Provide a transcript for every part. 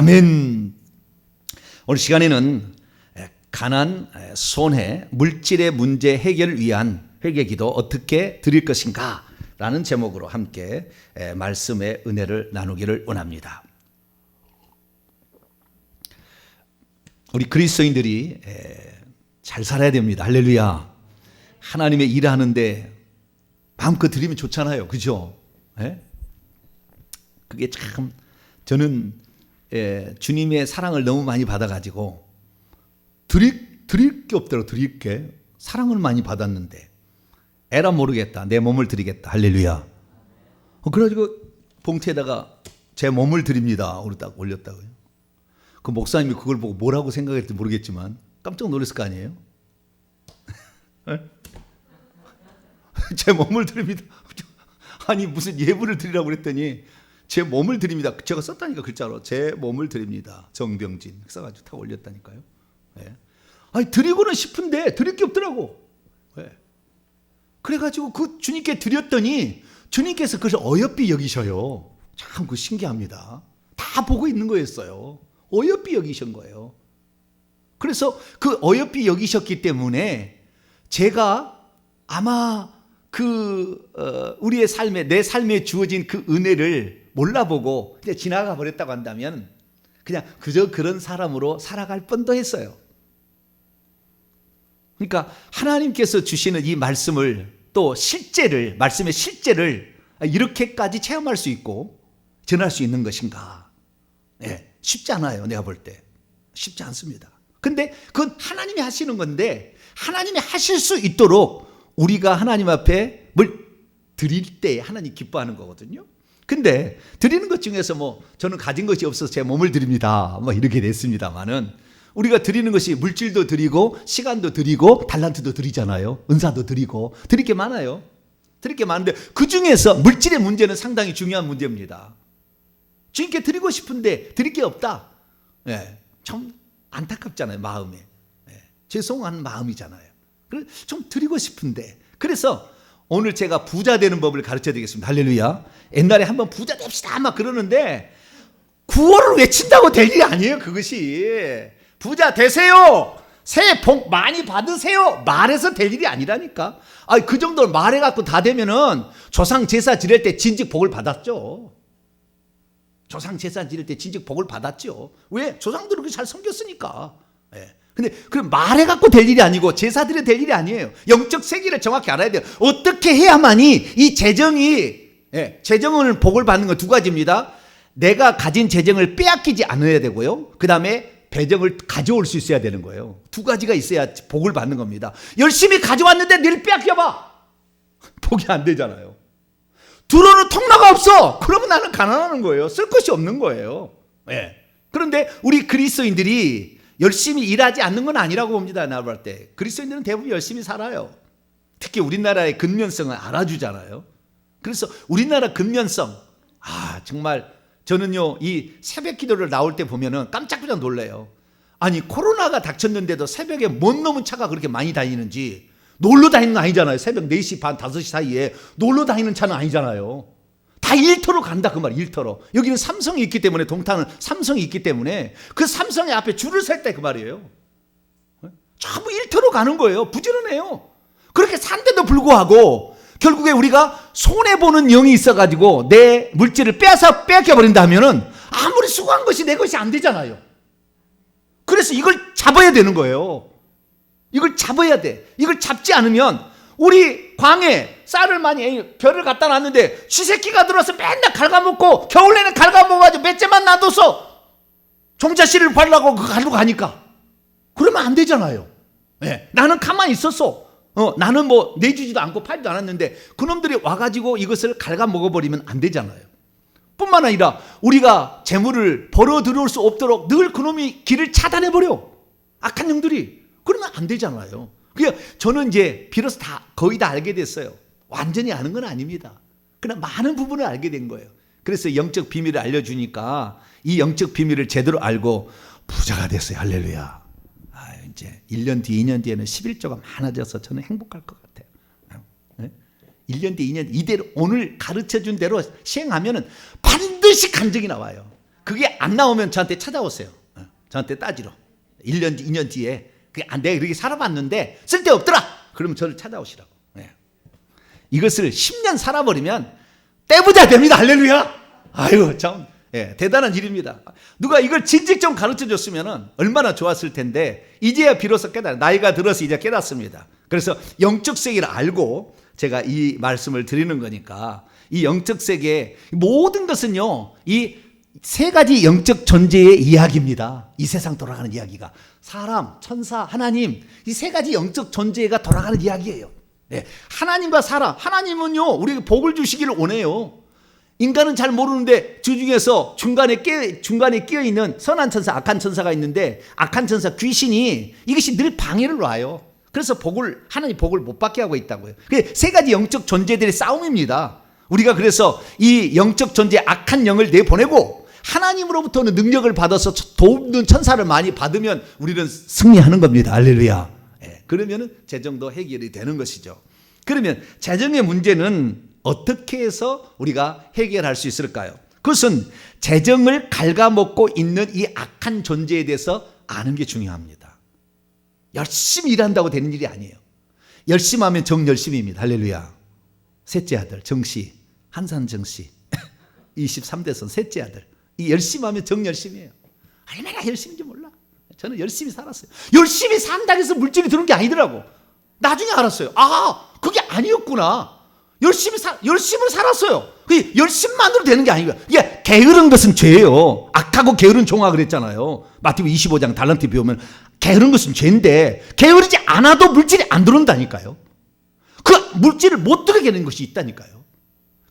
아멘. 오늘 시간에는 가난, 손해, 물질의 문제 해결을 위한 회개기도 어떻게 드릴 것인가 라는 제목으로 함께 말씀의 은혜를 나누기를 원합니다. 우리 그리스도인들이 잘 살아야 됩니다. 할렐루야. 하나님의 일을 하는데 마음껏 드리면 좋잖아요. 그죠? 그게 참 저는 주님의 사랑을 너무 많이 받아가지고 드릴 게 없더라고. 드릴 게 사랑을 많이 받았는데 에라 모르겠다. 내 몸을 드리겠다. 할렐루야. 그래가지고 봉투에다가 제 몸을 드립니다. 오늘 딱 올렸다고요. 그 목사님이 그걸 보고 뭐라고 생각했을지 모르겠지만 깜짝 놀랐을 거 아니에요? 제 몸을 드립니다. 아니 무슨 예물을 드리라고 그랬더니 제 몸을 드립니다. 제가 썼다니까 글자로 제 몸을 드립니다. 정병진 써가지고 다 올렸다니까요. 아니 드리고는 싶은데 드릴 게 없더라고. 그래가지고 그 주님께 드렸더니 주님께서 그것을 어여삐 여기셔요. 참 그 신기합니다. 다 보고 있는 거였어요. 어여삐 여기신 거예요. 그래서 그 어여삐 여기셨기 때문에 제가 아마 우리의 삶에 내 삶에 주어진 그 은혜를 몰라보고 그냥 지나가 버렸다고 한다면 그냥 그저 그런 사람으로 살아갈 뻔도 했어요. 그러니까 하나님께서 주시는 이 말씀을 또 실제를 말씀의 실제를 이렇게까지 체험할 수 있고 전할 수 있는 것인가? 쉽지 않아요. 내가 볼 때 쉽지 않습니다. 근데 그건 하나님이 하시는 건데 하나님이 하실 수 있도록 우리가 하나님 앞에 뭘 드릴 때 하나님 기뻐하는 거거든요. 근데 드리는 것 중에서 뭐 저는 가진 것이 없어서 제 몸을 드립니다. 뭐 이렇게 됐습니다만은 우리가 드리는 것이 물질도 드리고 시간도 드리고 달란트도 드리잖아요. 은사도 드리고 드릴 게 많아요. 드릴 게 많은데 그 중에서 물질의 문제는 상당히 중요한 문제입니다. 주님께 드리고 싶은데 드릴 게 없다. 참 안타깝잖아요. 마음에. 죄송한 마음이잖아요. 좀 드리고 싶은데 그래서 오늘 제가 부자 되는 법을 가르쳐 드리겠습니다. 할렐루야. 옛날에 한번 부자 됩시다 막 그러는데 구호를 외친다고 될 일이 아니에요. 그것이 부자 되세요. 새해 복 많이 받으세요. 말해서 될 일이 아니라니까. 그 정도로 말해갖고 다 되면은 조상 제사 지낼 때 진즉 복을 받았죠. 조상 제사 지낼 때 진즉 복을 받았죠. 왜? 조상들은 그렇게 잘 섬겼으니까. 근데 그럼 말해갖고 될 일이 아니고 제사드려 될 일이 아니에요. 영적 세계를 정확히 알아야 돼요. 어떻게 해야만이 이 재정을 복을 받는 건 두 가지입니다. 내가 가진 재정을 빼앗기지 않아야 되고요. 그 다음에 배정을 가져올 수 있어야 되는 거예요. 두 가지가 있어야 복을 받는 겁니다. 열심히 가져왔는데 늘 빼앗겨봐. 복이 안 되잖아요. 들어오는 통로가 없어. 그러면 나는 가난하는 거예요. 쓸 것이 없는 거예요. 그런데 우리 그리스도인들이 열심히 일하지 않는 건 아니라고 봅니다. 나 볼 때 그리스도인들은 대부분 열심히 살아요. 특히 우리나라의 근면성을 알아주잖아요. 그래서 우리나라 근면성 정말 저는요 이 새벽 기도를 나올 때 보면은 깜짝깜짝 놀래요. 아니 코로나가 닥쳤는데도 새벽에 뭔 놈의 차가 그렇게 많이 다니는지. 놀러 다니는 건 아니잖아요. 새벽 4시 반 5시 사이에 놀러 다니는 차는 아니잖아요. 다 일터로 간다 그 말. 일터로. 여기는 삼성이 있기 때문에 동탄은 삼성이 있기 때문에 그 삼성의 앞에 줄을 설 때 그 말이에요. 전부 일터로 가는 거예요. 부지런해요. 그렇게 산데도 불구하고 결국에 우리가 손해보는 영이 있어가지고 내 물질을 빼앗겨버린다면은 아무리 수고한 것이 내 것이 안 되잖아요. 그래서 이걸 잡아야 되는 거예요. 이걸 잡아야 돼. 이걸 잡지 않으면 우리 광에 쌀을 많이 별을 갖다 놨는데 쥐새끼가 들어와서 맨날 갉아먹고 겨울에는 갉아먹어가지고 몇 재만 놔둬서 종자씨를 바르라고 가지고 가니까 그러면 안 되잖아요. 나는 가만히 있었어. 나는 뭐 내주지도 않고 팔지도 않았는데 그놈들이 와가지고 이것을 갉아먹어버리면 안 되잖아요. 뿐만 아니라 우리가 재물을 벌어 들어올 수 없도록 늘 그놈이 길을 차단해버려. 악한 영들이. 그러면 안 되잖아요. 그러니까 저는 이제 비로소 거의 다 알게 됐어요. 완전히 아는 건 아닙니다. 그러나 많은 부분을 알게 된 거예요. 그래서 영적 비밀을 알려주니까 이 영적 비밀을 제대로 알고 부자가 됐어요. 할렐루야. 이제 1년 뒤, 2년 뒤에는 11조가 많아져서 저는 행복할 것 같아요. 1년 뒤, 2년 이대로 오늘 가르쳐준 대로 시행하면은 반드시 간증이 나와요. 그게 안 나오면 저한테 찾아오세요. 저한테 따지러. 1년, 2년 뒤에 내가 그렇게 살아봤는데 쓸데없더라. 그러면 저를 찾아오시라고. 이것을 10년 살아버리면 떼부자 됩니다. 할렐루야. 아유, 참 대단한 일입니다. 누가 이걸 진즉 좀 가르쳐 줬으면 얼마나 좋았을 텐데 이제야 비로소 깨달아. 나이가 들어서 이제 깨닫습니다. 그래서 영적 세계를 알고 제가 이 말씀을 드리는 거니까 이 영적 세계 모든 것은요, 이 세 가지 영적 존재의 이야기입니다. 이 세상 돌아가는 이야기가 사람, 천사, 하나님, 이 세 가지 영적 존재가 돌아가는 이야기예요. 하나님과 사람, 하나님은요 우리에게 복을 주시기를 원해요. 인간은 잘 모르는데 주중에서 중간에 끼어 있는 선한 천사, 악한 천사가 있는데 악한 천사 귀신이 이것이 늘 방해를 놔요. 그래서 하나님 복을 못 받게 하고 있다고요. 그게 세 가지 영적 존재들의 싸움입니다. 우리가 그래서 이 영적 존재 악한 영을 내보내고 하나님으로부터는 능력을 받아서 돕는 천사를 많이 받으면 우리는 승리하는 겁니다. 할렐루야. 그러면 재정도 해결이 되는 것이죠. 그러면 재정의 문제는 어떻게 해서 우리가 해결할 수 있을까요? 그것은 재정을 갉아먹고 있는 이 악한 존재에 대해서 아는 게 중요합니다. 열심히 일한다고 되는 일이 아니에요. 열심히 하면 정열심입니다. 할렐루야. 셋째 아들 정씨, 한산 정씨 23대선 셋째 아들, 이 열심히 하면 정열심이에요. 얼마나 열심인지 몰라. 저는 열심히 살았어요. 열심히 산다고 해서 물질이 드는 게 아니더라고. 나중에 알았어요. 아, 그게 아니었구나. 열심히 살았어요. 그게 열심만으로 되는 게 아니고요. 이게 게으른 것은 죄예요. 악하고 게으른 종아 그랬잖아요. 마태복음 25장 달란트 배우면 게으른 것은 죄인데 게으르지 않아도 물질이 안 들어온다니까요. 그 물질을 못 들게 하는 것이 있다니까요.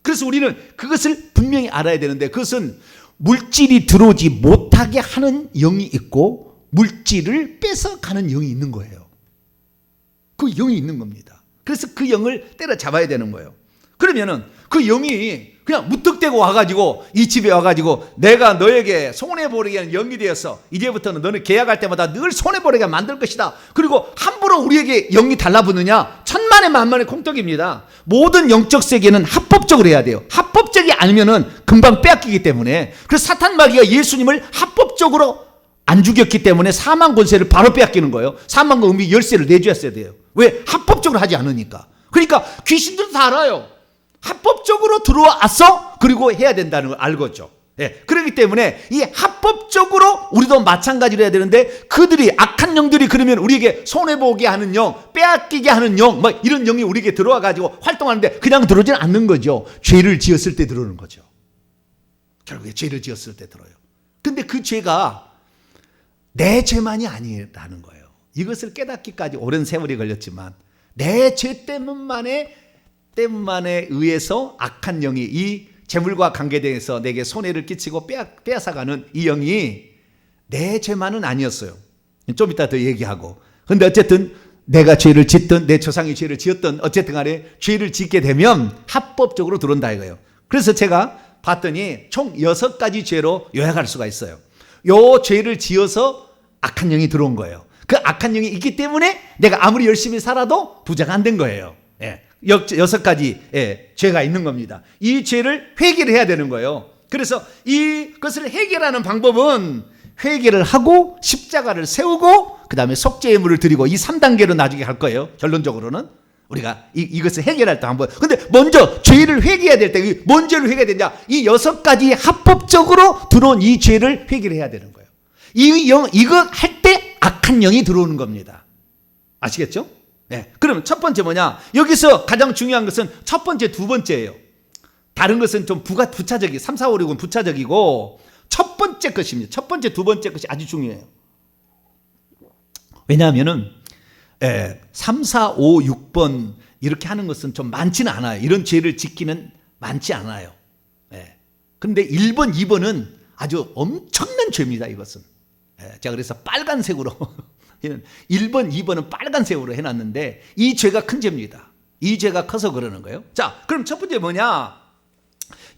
그래서 우리는 그것을 분명히 알아야 되는데 그것은 물질이 들어오지 못하게 하는 영이 있고 물질을 뺏어가는 영이 있는 거예요. 그 영이 있는 겁니다. 그래서 그 영을 때려잡아야 되는 거예요. 그러면은 그 영이 그냥 무턱대고 와가지고 이 집에 와가지고 내가 너에게 손해보게 하는 영이 되어서 이제부터는 너는 계약할 때마다 늘 손해보게 만들 것이다. 그리고 함부로 우리에게 영이 달라붙느냐? 천만의 만만의 콩떡입니다. 모든 영적 세계는 합법적으로 해야 돼요. 합법적이 아니면은 금방 빼앗기기 때문에. 그래서 사탄 마귀가 예수님을 합법적으로 안 죽였기 때문에 사망 권세를 바로 빼앗기는 거예요. 사망과 음비 열쇠를 내주었어야 돼요. 왜? 합법적으로 하지 않으니까. 그러니까 귀신들도 다 알아요. 합법적으로 들어와서 그리고 해야 된다는 걸 알겠죠. 그렇기 때문에 이 합법적으로 우리도 마찬가지로 해야 되는데 그들이 악한 영들이 그러면 우리에게 손해보게 하는 영, 빼앗기게 하는 영, 뭐 이런 영이 우리에게 들어와 가지고 활동하는데 그냥 들어오지는 않는 거죠. 죄를 지었을 때 들어오는 거죠. 결국에 죄를 지었을 때 들어요. 근데 그 죄가 내 죄만이 아니라는 거예요. 이것을 깨닫기까지 오랜 세월이 걸렸지만 내 죄 때문만에 의해서 악한 영이 이 재물과 관계돼서 내게 손해를 끼치고 빼앗아가는 이 영이 내 죄만은 아니었어요. 좀 이따 더 얘기하고. 근데 어쨌든 내가 죄를 짓든 내 조상이 죄를 지었든 어쨌든 간에 죄를 짓게 되면 합법적으로 들어온다 이거예요. 그래서 제가 봤더니 총 6가지 죄로 요약할 수가 있어요. 요 죄를 지어서 악한 영이 들어온 거예요. 그 악한 영이 있기 때문에 내가 아무리 열심히 살아도 부자가 안 된 거예요. 6가지 죄가 있는 겁니다. 이 죄를 회개를 해야 되는 거예요. 그래서 이것을 해결하는 방법은 회개를 하고 십자가를 세우고 그 다음에 속죄의물을 드리고 이 3단계로 나중에 갈 거예요. 결론적으로는 우리가 이것을 해결할 때 한번. 근데 먼저 죄를 회개해야 될 때 뭔 죄를 회개해야 되냐? 이 6가지 합법적으로 들어온 이 죄를 회개해야 되는 거예요. 이거 할 때 악한 영이 들어오는 겁니다. 아시겠죠? 그럼 첫 번째 뭐냐? 여기서 가장 중요한 것은 첫 번째, 두 번째예요. 다른 것은 좀 부차적이 3, 4, 5, 6은 부차적이고 첫 번째 것입니다. 첫 번째, 두 번째 것이 아주 중요해요. 왜냐하면은 3, 4, 5, 6번 이렇게 하는 것은 좀 많지는 않아요. 이런 죄를 짓기는 많지 않아요. 그런데 1번, 2번은 아주 엄청난 죄입니다. 이것은. 제가 그래서 빨간색으로 1번, 2번은 빨간색으로 해놨는데 이 죄가 큰 죄입니다. 이 죄가 커서 그러는 거예요. 자, 그럼 첫 번째 뭐냐?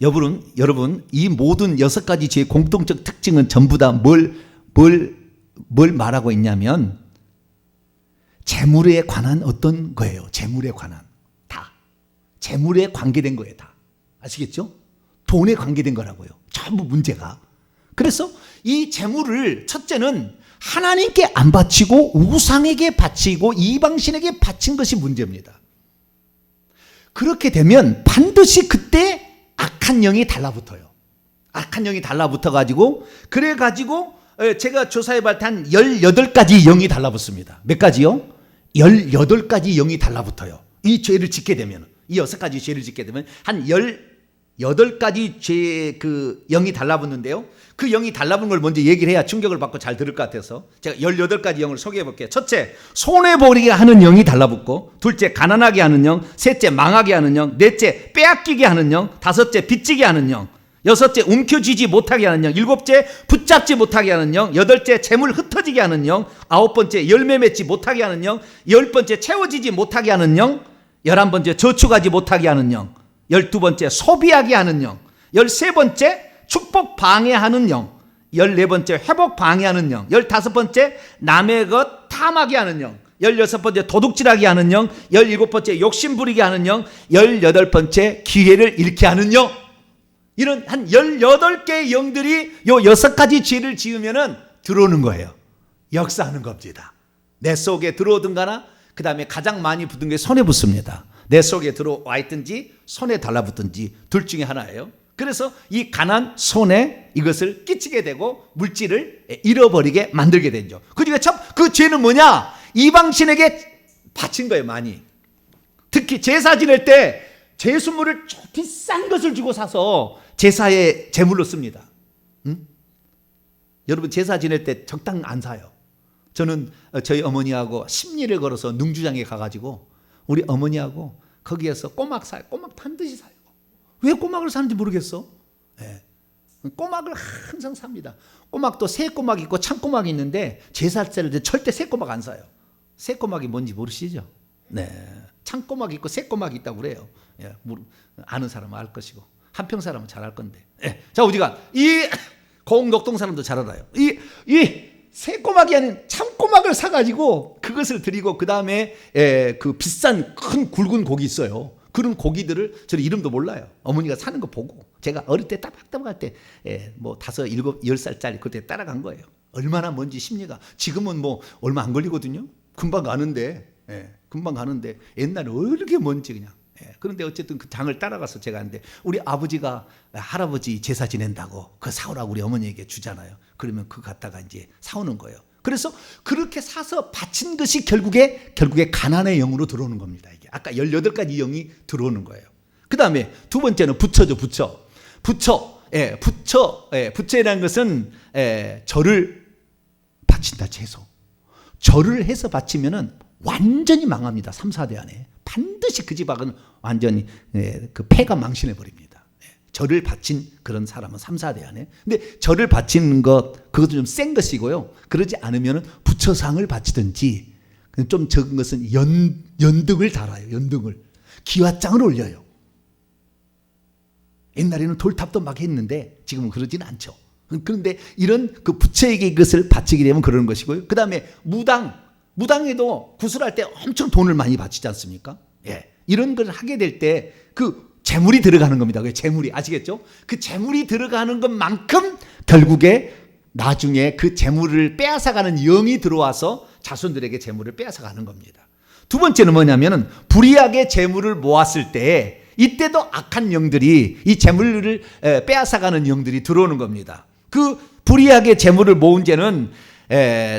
여러분 이 모든 6가지 죄의 공통적 특징은 전부 다 뭘 말하고 있냐면 재물에 관한 어떤 거예요. 재물에 관한 다. 재물에 관계된 거예요. 다. 아시겠죠? 돈에 관계된 거라고요. 전부 문제가. 그래서 이 재물을 첫째는 하나님께 안 바치고 우상에게 바치고 이방신에게 바친 것이 문제입니다. 그렇게 되면 반드시 그때 악한 영이 달라붙어요. 악한 영이 달라붙어 가지고 그래 가지고 제가 조사해 봤을 때 한 18가지 영이 달라붙습니다. 몇 가지요? 18가지 영이 달라붙어요. 이 죄를 짓게 되면, 이 6가지 죄를 짓게 되면 한 18가지 죄의 그 영이 달라붙는데요. 그 영이 달라붙는 걸 먼저 얘기를 해야 충격을 받고 잘 들을 것 같아서 제가 18가지 영을 소개해 볼게요. 첫째, 손해보리게 하는 영이 달라붙고, 둘째, 가난하게 하는 영, 셋째, 망하게 하는 영, 넷째, 빼앗기게 하는 영, 다섯째, 빚지게 하는 영, 여섯째, 움켜쥐지 못하게 하는 영, 일곱째, 붙잡지 못하게 하는 영, 여덟째, 재물 흩어지게 하는 영, 아홉번째, 열매 맺지 못하게 하는 영, 열번째, 채워지지 못하게 하는 영, 11번째, 저축하지 못하게 하는 영, 12번째, 소비하게 하는 영, 13번째, 축복 방해하는 영, 14번째, 회복 방해하는 영, 15번째, 남의 것 탐하게 하는 영, 16번째, 도둑질하게 하는 영, 17번째, 욕심 부리게 하는 영, 18번째, 기회를 잃게 하는 영. 이런 한 18개의 영들이 요 6가지 죄를 지으면은 들어오는 거예요. 역사하는 겁니다. 내 속에 들어오든가나, 그 다음에 가장 많이 붙은 게 손에 붙습니다. 내 속에 들어와 있든지 손에 달라붙든지 둘 중에 하나예요. 그래서 이 가난, 손해 이것을 끼치게 되고 물질을 잃어버리게 만들게 되죠. 그러니까 참 그 죄는 뭐냐? 이방신에게 바친 거예요. 많이. 특히 제사 지낼 때 제수물을 비싼 것을 주고 사서 제사의 제물로 씁니다. 응? 여러분 제사 지낼 때 적당 안 사요. 저는 저희 어머니하고 심리를 걸어서 능주장에 가가지고 우리 어머니하고 거기에서 꼬막 사요. 꼬막 반드시 사요. 왜 꼬막을 사는지 모르겠어. 네. 꼬막을 항상 삽니다. 꼬막도 새 꼬막 있고 참 꼬막이 있는데 제사 때 절대 새 꼬막 안 사요. 새 꼬막이 뭔지 모르시죠? 네. 참 꼬막이 있고 새 꼬막이 있다고 그래요. 예, 아는 사람은 알 것이고 한평 사람은 잘 알 건데. 예. 자, 우리가 이 공덕동 사람도 잘 알아요. 이 새 꼬막이 아닌 참 꼬막을 사가지고 그것을 드리고 그 다음에 그 비싼 큰 굵은 고기 있어요. 그런 고기들을 저는 이름도 몰라요. 어머니가 사는 거 보고 제가 어릴 때 따박따박할 때 뭐 5, 7, 10살짜리 그때 따라간 거예요. 얼마나 뭔지 심리가. 지금은 뭐 얼마 안 걸리거든요. 금방 가는데. 금방 가는데 옛날에 어떻게 뭔지 그냥. 그런데 어쨌든 그 장을 따라가서 제가 하는데 우리 아버지가 할아버지 제사 지낸다고 그거 사오라고 우리 어머니에게 주잖아요. 그러면 그거 갖다가 이제 사오는 거예요. 그래서 그렇게 사서 바친 것이 결국에 가난의 영으로 들어오는 겁니다. 이게 아까 18가지 영이 들어오는 거예요. 그 다음에 두 번째는 부처죠. 부처라는 것은 절을 바친다. 채소. 절을 해서 바치면은 완전히 망합니다. 3, 4대 안에. 반드시 그 집안은 완전히 그 폐가 망신해 버립니다. 절을 바친 그런 사람은 3, 4대 안에. 근데 절을 바치는 것 그것도 좀 센 것이고요. 그러지 않으면 부처상을 바치든지 좀 적은 것은 연등을 달아요. 연등을. 기와장을 올려요. 옛날에는 돌탑도 막 했는데 지금은 그러지는 않죠. 그런데 이런 그 부처에게 이것을 바치게 되면 그러는 것이고요. 그 다음에 무당에도 구슬할 때 엄청 돈을 많이 바치지 않습니까? 예. 이런 걸 하게 될 때 그 재물이 들어가는 겁니다. 그 재물이 아시겠죠? 그 재물이 들어가는 것만큼 결국에 나중에 그 재물을 빼앗아가는 영이 들어와서 자손들에게 재물을 빼앗아가는 겁니다. 두 번째는 뭐냐면은 불이하게 재물을 모았을 때 이때도 악한 영들이 이 재물을 빼앗아가는 영들이 들어오는 겁니다. 그 불이하게 재물을 모은 죄는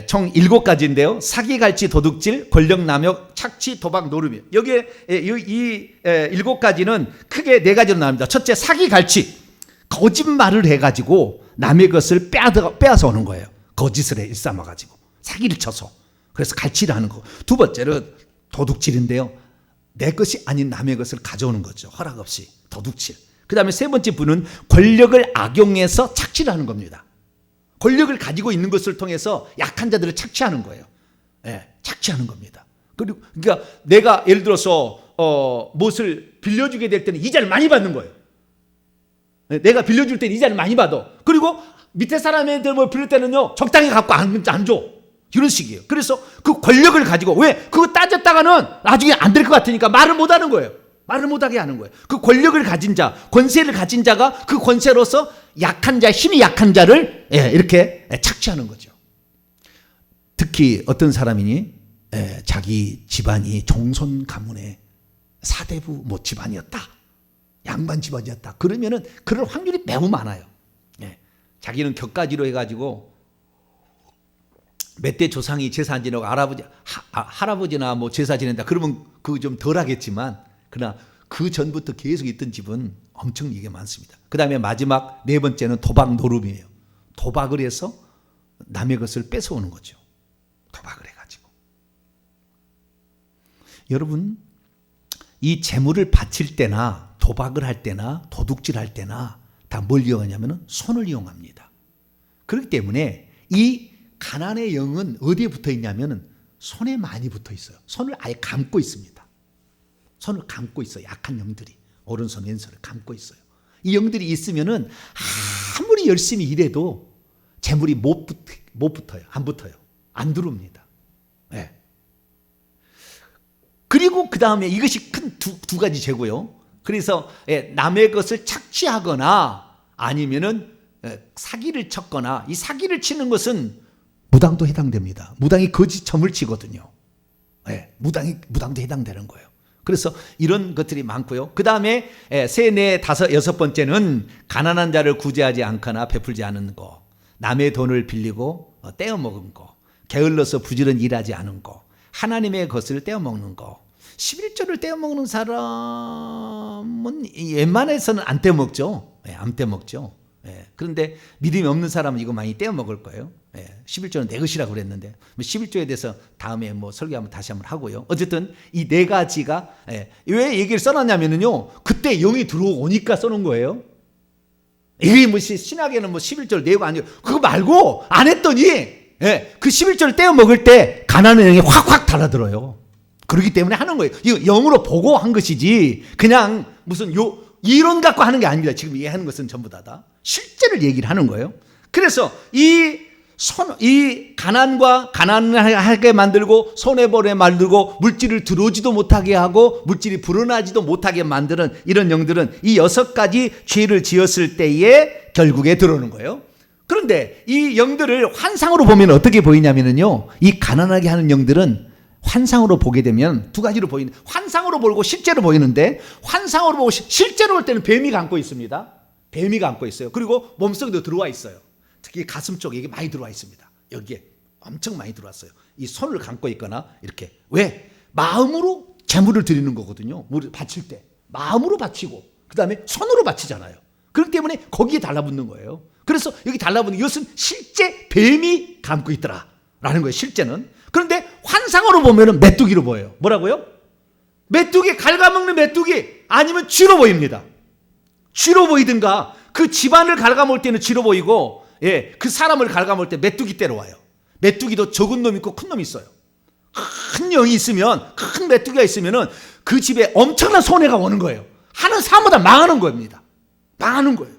총 7가지인데요. 사기, 갈취, 도둑질, 권력 남용, 착취, 도박, 노름이에요. 여기에 이 7가지는 크게 4가지로 나옵니다. 첫째, 사기, 갈취. 거짓말을 해가지고 남의 것을 빼앗아 오는 거예요. 거짓을 해, 일삼아가지고. 사기를 쳐서. 그래서 갈취를 하는 거. 두 번째는 도둑질인데요. 내 것이 아닌 남의 것을 가져오는 거죠. 허락 없이. 도둑질. 그 다음에 세 번째 분은 권력을 악용해서 착취를 하는 겁니다. 권력을 가지고 있는 것을 통해서 약한 자들을 착취하는 거예요. 착취하는 겁니다. 그러니까 내가 예를 들어서 무엇을 빌려주게 될 때는 이자를 많이 받는 거예요. 내가 빌려줄 때는 이자를 많이 받아. 그리고 밑에 사람한테 뭐 빌릴 때는요 적당히 갖고 안 줘. 이런 식이에요. 그래서 그 권력을 가지고 왜 그거 따졌다가는 나중에 안 될 것 같으니까 말을 못 하는 거예요. 말을 못하게 하는 거예요. 그 권력을 가진 자, 권세를 가진 자가 그 권세로서 약한 자, 힘이 약한 자를 이렇게 착취하는 거죠. 특히 어떤 사람이니 자기 집안이 종손 가문의 사대부 집안이었다. 양반 집안이었다. 그러면은 그럴 확률이 매우 많아요. 자기는 격가지로 해가지고 몇 대 조상이 제사 지내고 할아버지나 뭐 제사 지낸다. 그러면 그거 좀 덜 하겠지만, 그러나 그 전부터 계속 있던 집은 엄청 이게 많습니다. 그 다음에 마지막 네 번째는 도박 노름이에요. 도박을 해서 남의 것을 뺏어오는 거죠. 도박을 해가지고. 여러분, 이 재물을 바칠 때나 도박을 할 때나 도둑질 할 때나 다 뭘 이용하냐면 손을 이용합니다. 그렇기 때문에 이 가난의 영은 어디에 붙어 있냐면 손에 많이 붙어 있어요. 손을 아예 감고 있습니다. 손을 감고 있어요. 약한 영들이 오른손 왼손을 감고 있어요. 이 영들이 있으면은 아무리 열심히 일해도 재물이 못 붙어요. 안 붙어요. 안 들어옵니다. 네. 그리고 그 다음에 이것이 큰 두 가지 죄고요. 그래서 남의 것을 착취하거나 아니면은 사기를 쳤거나, 이 사기를 치는 것은 무당도 해당됩니다. 무당이 거짓 점을 치거든요. 무당도 해당되는 거예요. 그래서 이런 것들이 많고요. 그 다음에 세, 네, 다섯, 여섯 번째는 가난한 자를 구제하지 않거나 베풀지 않은 거, 남의 돈을 빌리고 떼어먹은 거, 게을러서 부지런히 일하지 않은 거, 하나님의 것을 떼어먹는 거. 11조를 떼어먹는 사람은 웬만해서는 안 떼어먹죠. 안 떼어먹죠. 그런데 믿음이 없는 사람은 이거 많이 떼어먹을 거예요. 11조는 내 것이라고 그랬는데 11조에 대해서 다음에 뭐 설교하면 다시 한번 하고요. 어쨌든 이 네 가지가 왜 얘기를 써놨냐면요, 그때 영이 들어오니까 써놓은 거예요. 이게 뭐 신학에는 뭐 11조를 내고 아니고 그거 말고 안 했더니 그 11조를 떼어먹을 때 가난한 영이 확확 달아들어요. 그렇기 때문에 하는 거예요. 이거 영으로 보고 한 것이지 그냥 무슨 이론 갖고 하는 게 아닙니다. 지금 얘기하는 것은 전부 다 실제를 얘기를 하는 거예요. 그래서 이 가난과 가난하게 만들고 손해보게 만들고 물질을 들어오지도 못하게 하고 물질이 불어나지도 못하게 만드는 이런 영들은 이 6가지 죄를 지었을 때에 결국에 들어오는 거예요. 그런데 이 영들을 환상으로 보면 어떻게 보이냐면요, 이 가난하게 하는 영들은 환상으로 보게 되면 두 가지로 보이는, 환상으로 보고 실제로 보이는데, 환상으로 보고 실제로 볼 때는 뱀이 감고 있습니다. 뱀이 감고 있어요. 그리고 몸속에도 들어와 있어요. 특히 가슴 쪽에 이게 많이 들어와 있습니다. 여기에 엄청 많이 들어왔어요. 이 손을 감고 있거나 이렇게. 왜? 마음으로 재물을 드리는 거거든요. 물을 바칠 때 마음으로 바치고 그 다음에 손으로 바치잖아요. 그렇기 때문에 거기에 달라붙는 거예요. 그래서 여기 달라붙는 이것은 실제 뱀이 감고 있더라라는 거예요. 실제는. 그런데 환상으로 보면은 메뚜기로 보여요. 뭐라고요? 메뚜기, 갉아먹는 메뚜기, 아니면 쥐로 보입니다. 쥐로 보이든가, 그 집안을 갉아먹을 때는 쥐로 보이고, 그 사람을 갉아먹을 때 메뚜기 떼러 와요. 메뚜기도 적은 놈 있고 큰 놈 있어요. 큰 영이 있으면, 큰 메뚜기가 있으면은 그 집에 엄청난 손해가 오는 거예요. 하는 사람보다 망하는 겁니다. 망하는 거예요.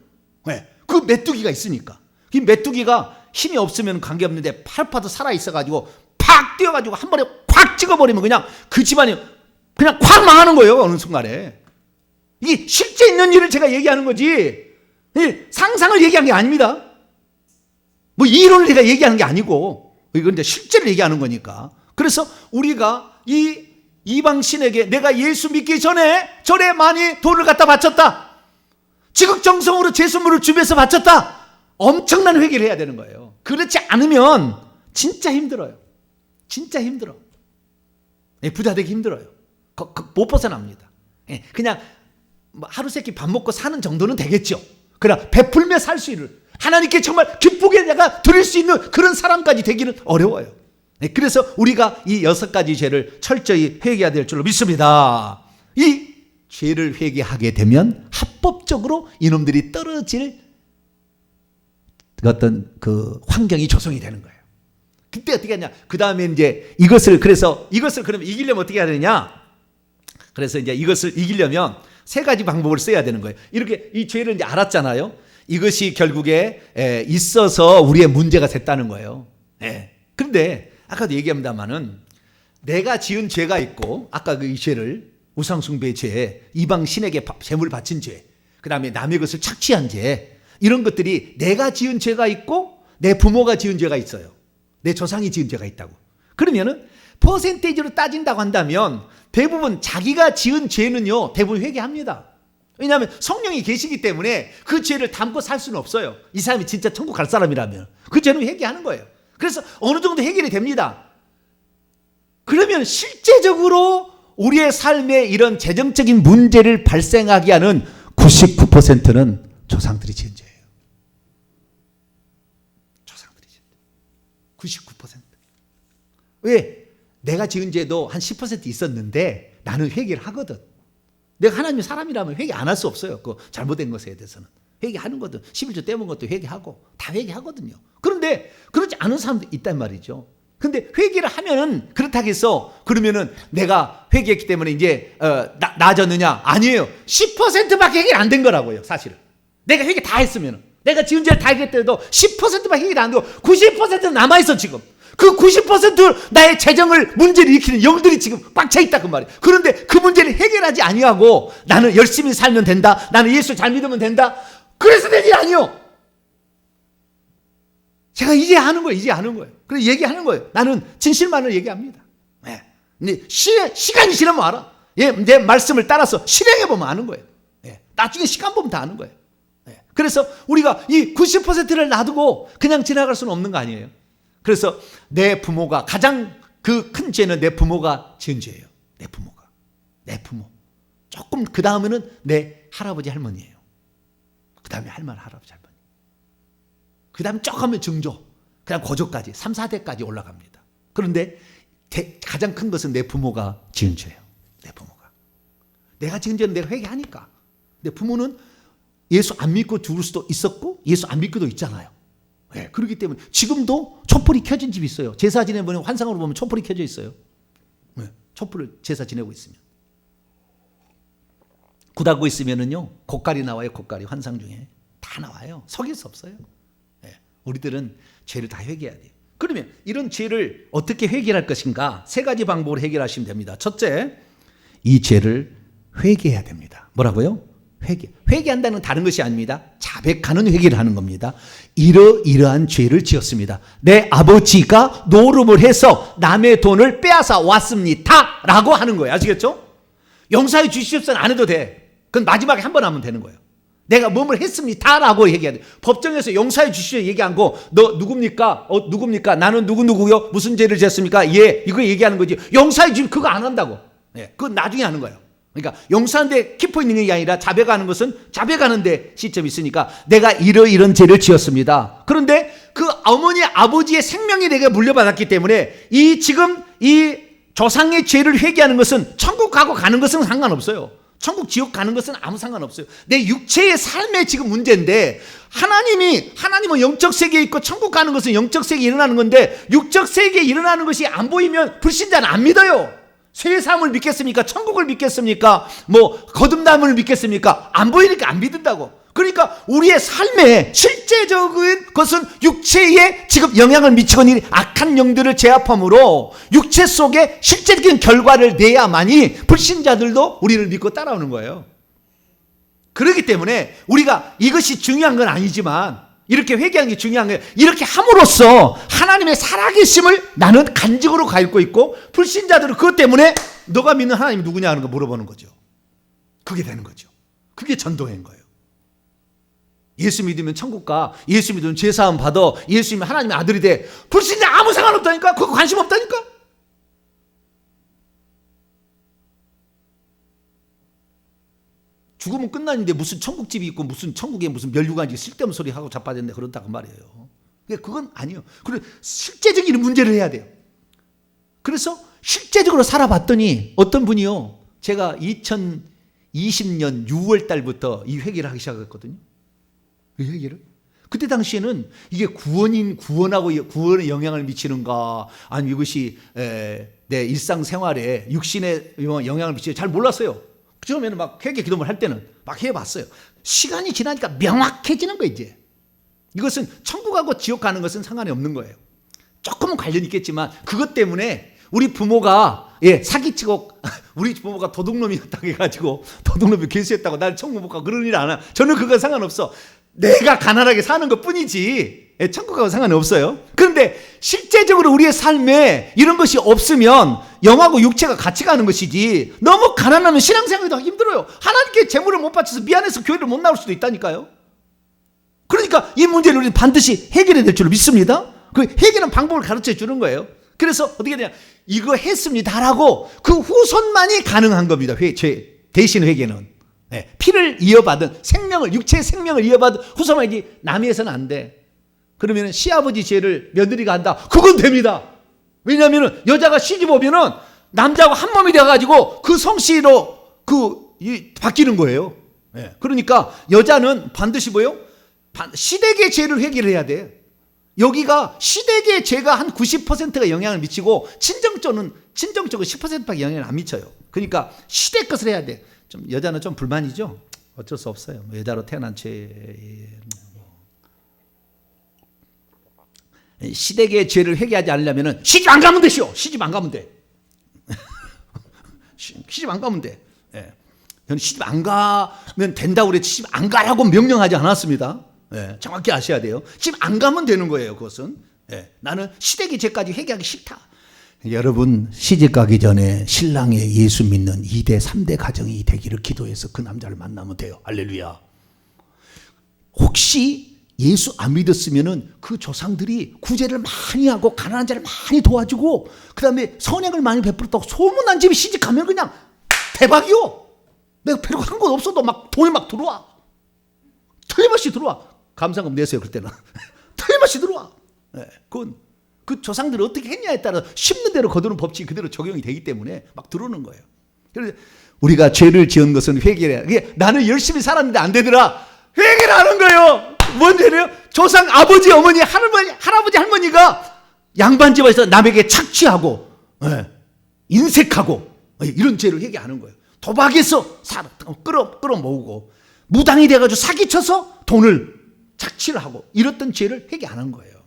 그 메뚜기가 있으니까. 이 메뚜기가 힘이 없으면 관계없는데 팔파도 살아있어가지고 팍 뛰어가지고 한 번에 콱 찍어버리면 그냥 그 집안이 그냥 콱 망하는 거예요. 어느 순간에. 이게 실제 있는 일을 제가 얘기하는 거지 상상을 얘기한 게 아닙니다. 뭐 이론을 제가 얘기하는 게 아니고 이건 이제 실제를 얘기하는 거니까. 그래서 우리가 이 이방신에게 내가 예수 믿기 전에 절에 많이 돈을 갖다 바쳤다, 지극정성으로 제수물을 주면서 바쳤다, 엄청난 회개를 해야 되는 거예요. 그렇지 않으면 진짜 힘들어요. 진짜 힘들어. 부자 되기 힘들어요. 못 벗어납니다. 그냥 하루 세끼 밥 먹고 사는 정도는 되겠죠. 그러나 베풀며 살 수 있는, 하나님께 정말 기쁘게 내가 드릴 수 있는 그런 사람까지 되기는 어려워요. 그래서 우리가 이 6가지 죄를 철저히 회개해야 될 줄로 믿습니다. 이 죄를 회개하게 되면 합법적으로 이놈들이 떨어질 어떤 그 환경이 조성이 되는 거예요. 그때 어떻게 하냐? 그 다음에 이제 이것을 그러면 이기려면 어떻게 해야 되느냐? 그래서 이제 이것을 이기려면 3가지 방법을 써야 되는 거예요. 이렇게 이 죄를 이제 알았잖아요. 이것이 결국에 있어서 우리의 문제가 됐다는 거예요. 그런데 아까도 얘기합니다만은 내가 지은 죄가 있고, 아까 그 이 죄를 우상숭배 죄, 이방 신에게 제물 바친 죄, 그 다음에 남의 것을 착취한 죄, 이런 것들이 내가 지은 죄가 있고 내 부모가 지은 죄가 있어요. 내 조상이 지은 죄가 있다고. 그러면은 퍼센테이지로 따진다고 한다면 대부분 자기가 지은 죄는요, 대부분 회개합니다. 왜냐하면 성령이 계시기 때문에 그 죄를 담고 살 수는 없어요. 이 사람이 진짜 천국 갈 사람이라면 그 죄는 회개하는 거예요. 그래서 어느 정도 해결이 됩니다. 그러면 실제적으로 우리의 삶에 이런 재정적인 문제를 발생하게 하는 99%는 조상들이 지은 죄예요. 조상들이 지은 죄. 99%. 왜? 내가 지은 죄도 한 10% 있었는데 나는 회개를 하거든. 내가 하나님의 사람이라면 회개 안 할 수 없어요. 그 잘못된 것에 대해서는. 회개하는 거든. 11조 떼먹은 것도 회개하고 다 회개하거든요. 그런데 그렇지 않은 사람도 있단 말이죠. 근데 회개를 하면은 그렇다고 해서 그러면은 내가 회개했기 때문에 이제 나아졌느냐? 아니에요. 10%밖에 해결 안 된 거라고요, 사실은. 내가 회개 다 했으면은. 내가 지은 죄를 다 해결했더라도 10%밖에 해결 안 되고 90%는 남아있어, 지금. 그 90% 나의 재정을 문제를 일으키는 영들이 지금 꽉 차 있다 그 말이에요. 그런데 그 문제를 해결하지 아니하고 나는 열심히 살면 된다. 나는 예수 잘 믿으면 된다. 그래서 된 일이 아니요. 제가 이제 하는 거예요. 이제 하는 거예요. 그래서 얘기하는 거예요. 나는 진실만을 얘기합니다. 네. 근데 시간이 지나면 알아. 예, 내 말씀을 따라서 실행해보면 아는 거예요. 예. 나중에 시간 보면 다 아는 거예요. 예. 그래서 우리가 이 90%를 놔두고 그냥 지나갈 수는 없는 거 아니에요. 그래서 내 부모가 가장 그 큰 죄는 내 부모가 지은 죄예요. 내 부모가. 내 부모. 조금 그 다음에는 내 할아버지 할머니예요. 그 다음에 할머니 할아버지 할머니. 그 다음에 쭉 하면 증조. 그 다음 고조까지 3, 4대까지 올라갑니다. 그런데 가장 큰 것은 내 부모가 지은 죄예요. 내 부모가. 내가 지은 죄는 내가 회개하니까. 내 부모는 예수 안 믿고 죽을 수도 있었고 예수 안 믿고도 있잖아요. 네, 그렇기 때문에 지금도 촛불이 켜진 집이 있어요. 제사 지내보면 환상으로 보면 촛불이 켜져 있어요. 네, 촛불을 제사 지내고 있으면. 굿하고 있으면은요, 곶갈이 나와요. 곶갈이 환상 중에 다 나와요. 속일 수 없어요. 네, 우리들은 죄를 다 회개해야 돼요. 그러면 이런 죄를 어떻게 해결할 것인가? 세 가지 방법으로 해결하시면 됩니다. 첫째, 이 죄를 회개해야 됩니다. 뭐라고요? 회개한다는 건 다른 것이 아닙니다. 자백하는 회개를 하는 겁니다. 이러이러한 죄를 지었습니다. 내 아버지가 노름을 해서 남의 돈을 빼앗아 왔습니다. 라고 하는 거예요. 아시겠죠? 용서해 주십시오는 안 해도 돼. 그건 마지막에 한 번 하면 되는 거예요. 내가 뭐뭘 했습니다. 라고 얘기해야 돼. 법정에서 용서해 주십시오 얘기하고 너 누굽니까? 누굽니까? 나는 누구요? 무슨 죄를 지었습니까? 예. 이거 얘기하는 거지. 용서해 주십시오. 그거 안 한다고. 예. 그건 나중에 하는 거예요. 그러니까 용서하는데 키포인트 있는 게 아니라 자백하는 것은 자백하는데 시점이 있으니까 내가 이런 죄를 지었습니다. 그런데 그 어머니 아버지의 생명이 내게 물려받았기 때문에 지금 이 조상의 죄를 회개하는 것은 천국 가는 것은 상관없어요. 천국 지옥 가는 것은 아무 상관없어요. 내 육체의 삶의 지금 문제인데 하나님은 영적 세계에 있고 천국 가는 것은 영적 세계에 일어나는 건데 육적 세계에 일어나는 것이 안 보이면 불신자는 안 믿어요. 새 삶을 믿겠습니까? 천국을 믿겠습니까? 거듭남을 믿겠습니까? 안 보이니까 안 믿는다고. 그러니까 우리의 삶에 실제적인 것은 육체에 지금 영향을 미치고 있는 악한 영들을 제압함으로 육체 속에 실제적인 결과를 내야만이 불신자들도 우리를 믿고 따라오는 거예요. 그렇기 때문에 우리가 이것이 중요한 건 아니지만 이렇게 회개하는 게 중요한 거예요. 이렇게 함으로써 하나님의 살아계심을 나는 간직으로 갖고 있고 불신자들은 그것 때문에 너가 믿는 하나님이 누구냐 하는 거 물어보는 거죠. 그게 되는 거죠. 그게 전도인 거예요. 예수 믿으면 천국 가. 예수 믿으면 죄사함 받아. 예수 믿으면 하나님의 아들이 돼. 불신자 아무 상관없다니까. 그거 관심 없다니까. 죽으면 끝나는데 무슨 천국집이 있고 무슨 천국에 무슨 멸류관이 쓸데없는 소리 하고 자빠졌네 그런다고 말이에요. 그건 아니에요. 그리고 실제적인 문제를 해야 돼요. 그래서 실제적으로 살아봤더니 어떤 분이요. 제가 2020년 6월 달부터 이 회개를 하기 시작했거든요. 이 회개를. 그때 당시에는 이게 구원하고 구원에 영향을 미치는가 아니면 이것이 내 일상생활에 육신에 영향을 미치는지 잘 몰랐어요. 처음에는 막 회개 기도를 할 때는 막 해봤어요. 시간이 지나니까 명확해지는 거예요. 이제 이것은 천국하고 지옥 가는 것은 상관이 없는 거예요. 조금은 관련이 있겠지만 그것 때문에 우리 부모가 예, 사기치고 우리 부모가 도둑놈이었다고 해가지고 도둑놈이 괴수했다고 나를 천국 못 가 그런 일 안 하. 저는 그거 상관없어. 내가 가난하게 사는 것 뿐이지. 예, 천국하고 상관이 없어요. 그런데 실제적으로 우리의 삶에 이런 것이 없으면 영하고 육체가 같이 가는 것이지, 너무 가난하면 신앙생활도 하기 힘들어요. 하나님께 재물을 못 바쳐서 미안해서 교회를 못 나올 수도 있다니까요. 그러니까 이 문제를 우리는 반드시 해결해야 될 줄 믿습니다. 그 해결하는 방법을 가르쳐 주는 거예요. 그래서 어떻게 되냐, 이거 했습니다라고 그 후손만이 가능한 겁니다. 대신 회개는. 네, 피를 이어받은 생명을, 육체의 생명을 이어받은 후손만이, 남이 해서는 안 돼. 그러면 시아버지 죄를 며느리가 한다, 그건 됩니다. 왜냐하면 여자가 시집 오면은 남자하고 한 몸이 돼가지고 그 성씨로 바뀌는 거예요. 네, 그러니까 여자는 반드시 뭐요? 시댁의 죄를 회개를 해야 돼. 여기가 시댁의 죄가 한 90%가 영향을 미치고 친정적은 10%밖에 영향을 안 미쳐요. 그러니까 시댁 것을 해야 돼. 좀 여자는 좀 불만이죠. 어쩔 수 없어요. 여자로 태어난 죄. 시댁의 죄를 회개하지 않으려면 시집 안 가면 되시오. 시집 안 가면 돼. 시집 안 가면 돼. 예. 저는 시집 안 가면 된다고 그래. 시집 안 가라고 명령하지 않았습니다. 예, 정확히 아셔야 돼요. 집 안 가면 되는 거예요. 그것은. 예, 나는 시댁의 죄까지 회개하기 싫다. 여러분, 시집 가기 전에 신랑의 예수 믿는 2대 3대 가정이 되기를 기도해서 그 남자를 만나면 돼요. 할렐루야. 혹시 예수 안 믿었으면은 그 조상들이 구제를 많이 하고 가난한 자를 많이 도와주고 그 다음에 선행을 많이 베풀었다고 소문난 집에 시집 가면 그냥 대박이요. 내가 별거 한 것 없어도 막 돈이 막 들어와. 틀림없이 들어와. 감사금 내세요. 그때는 틀림없이 들어와. 네, 그건 그 조상들이 어떻게 했냐에 따라 심는 대로 거두는 법칙이 그대로 적용이 되기 때문에 막 들어오는 거예요. 그래서 우리가 죄를 지은 것은 회개해야. 나는 열심히 살았는데 안 되더라. 회개를 하는 거예요. 뭔 죄래요? 조상 아버지, 어머니, 할아버지, 할머니가 양반집에서 남에게 착취하고, 네, 인색하고, 이런 죄를 회개하는 거예요. 도박에서 끌어모으고, 무당이 돼가지고 사기쳐서 돈을 착취를 하고, 이랬던 죄를 회개하는 거예요.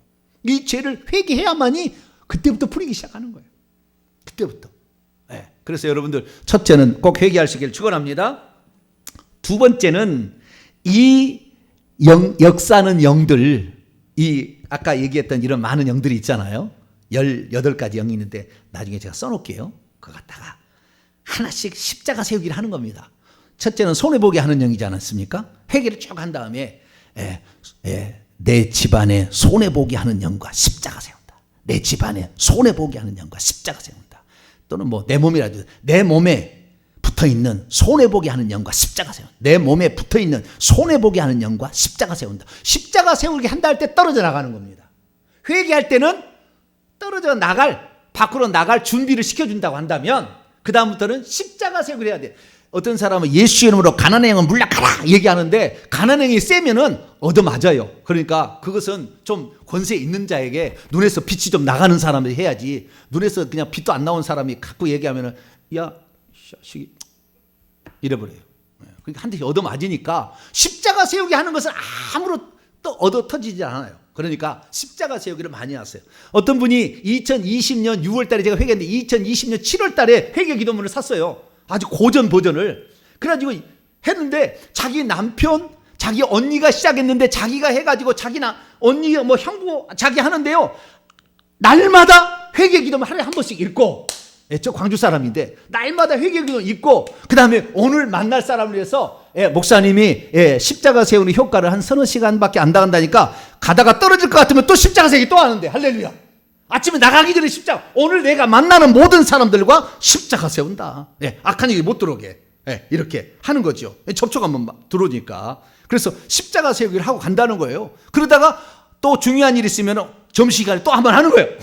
이 죄를 회개해야만이 그때부터 풀리기 시작하는 거예요. 그때부터. 네. 그래서 여러분들, 첫째는 꼭 회개할 수 있기를 축원합니다. 두 번째는 이 역사는 영들, 이 아까 얘기했던 이런 많은 영들이 있잖아요. 18가지 영이 있는데 나중에 제가 써놓을게요. 그거 갖다가 하나씩 십자가 세우기를 하는 겁니다. 첫째는 손해보게 하는 영이지 않았습니까? 회개를 쭉 한 다음에 내 집안에 손해보게 하는 영과 십자가 세운다. 내 집안에 손해보게 하는 영과 십자가 세운다. 또는 뭐 내 몸이라도 내 몸에 붙어있는 손해보게 하는 영과 십자가 세운다. 내 몸에 붙어있는 손해보게 하는 영과 십자가 세운다. 십자가 세우기 한다 할 때 떨어져 나가는 겁니다. 회개할 때는 떨어져 밖으로 나갈 준비를 시켜준다고 한다면 그 다음부터는 십자가 세우기를 해야 돼. 어떤 사람은 예수 이름으로 가난의 영은 물러가라 얘기하는데 가난의 영이 세면은 얻어맞아요. 그러니까 그것은 좀 권세 있는 자에게 눈에서 빛이 좀 나가는 사람이 해야지, 눈에서 그냥 빛도 안 나온 사람이 갖고 얘기하면은 야 자식이 잃어버려요. 그러니까 한 대씩 얻어맞으니까 십자가 세우기 하는 것은 아무런 또 얻어 터지지 않아요. 그러니까 십자가 세우기를 많이 하세요. 어떤 분이 2020년 6월 달에 제가 회개했는데 2020년 7월 달에 회개 기도문을 샀어요. 아주 고전 버전을. 그래가지고 했는데 자기 남편, 자기 언니가 시작했는데 자기가 해가지고 자기 언니 뭐 형부 자기 하는데요. 날마다 회개 기도문 하루에 한 번씩 읽고, 저 광주 사람인데 날마다 회개 기도문 읽고, 그 다음에 오늘 만날 사람을 위해서 목사님이 십자가 세우는 효과를 한 서너 시간밖에 안 나간다니까 가다가 떨어질 것 같으면 또 십자가 세우기 또 하는데 할렐루야. 아침에 나가기 전에 십자가, 오늘 내가 만나는 모든 사람들과 십자가 세운다. 악한 얘기 못 들어오게 이렇게 하는 거죠. 접촉하면 막 들어오니까. 그래서 십자가 세우기를 하고 간다는 거예요. 그러다가 또 중요한 일이 있으면 점심시간에 또 한 번 하는 거예요.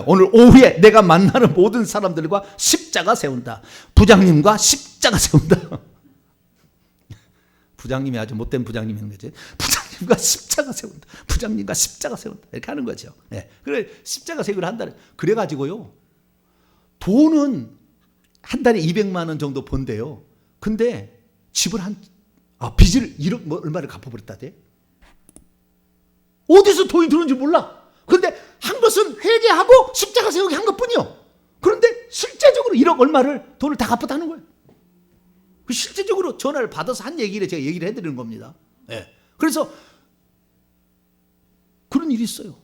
오늘 오후에 내가 만나는 모든 사람들과 십자가 세운다. 부장님과 십자가 세운다. 부장님이 아주 못된 부장님인 거지. 부장님과 십자가 세운다. 부장님과 십자가 세운다. 이렇게 하는 거죠. 그래 십자가 세우기를 한다. 그래가지고요, 돈은 한 달에 200만 원 정도 번대요. 근데 집을 빚을 1억 얼마를 갚아버렸다대. 어디서 돈이 들어온지 몰라. 근데 한 것은 회개하고 십자가 세우기 한 것뿐이요. 그런데 실제적으로 1억 얼마를 돈을 다 갚았다는 거예요. 실제적으로 전화를 받아서 한 얘기를 제가 얘기를 해드리는 겁니다. 예. 그래서 그런 일이 있어요.